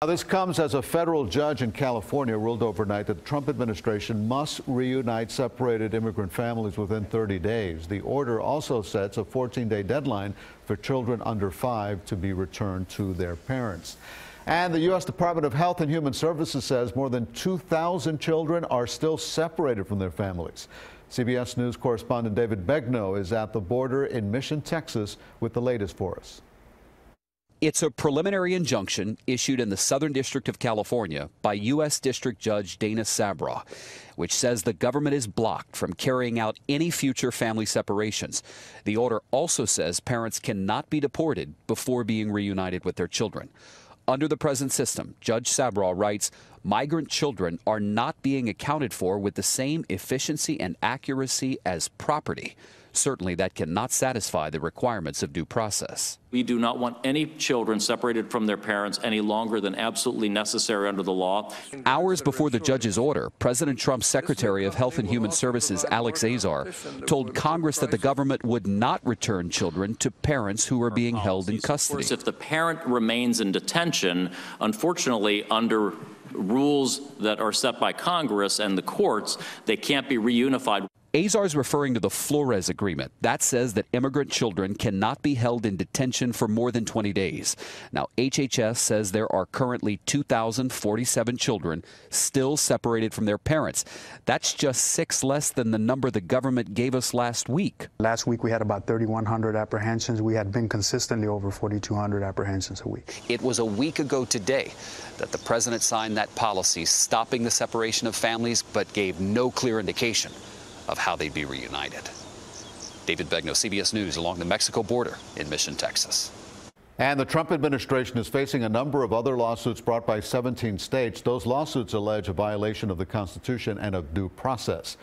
Now, this comes as a federal judge in California ruled overnight that the Trump administration must reunite separated immigrant families within 30 days. The order also sets a 14-day deadline for children under 5 to be returned to their parents. And the U.S. Department of Health and Human Services says more than 2,000 children are still separated from their families. CBS News correspondent David Begnaud is at the border in Mission, Texas, with the latest for us. It's a preliminary injunction issued in the Southern District of California by U.S. District Judge Dana Sabraw, which says the government is blocked from carrying out any future family separations. The order also says parents cannot be deported before being reunited with their children. Under the present system, Judge Sabraw writes, migrant children are not being accounted for with the same efficiency and accuracy as property. Certainly, that cannot satisfy the requirements of due process. We do not want any children separated from their parents any longer than absolutely necessary under the law. Hours before the judge's order, President Trump's Secretary of Health and Human Services, Alex Azar, told Congress that the government would not return children to parents who are being held in custody. If the parent remains in detention, unfortunately, under rules that are set by Congress and the courts, they can't be reunified. Azar is referring to the Flores Agreement. That says that immigrant children cannot be held in detention for more than 20 days. Now, HHS says there are currently 2,047 children still separated from their parents. That's just 6 less than the number the government gave us last week. Last week we had about 3,100 apprehensions. We had been consistently over 4,200 apprehensions a week. It was a week ago today that the president signed that policy stopping the separation of families, but gave no clear indication of how they'd be reunited. David Begnaud, CBS News, along the Mexico border in Mission, Texas. And the Trump administration is facing a number of other lawsuits brought by 17 states. Those lawsuits allege a violation of the Constitution and of due process.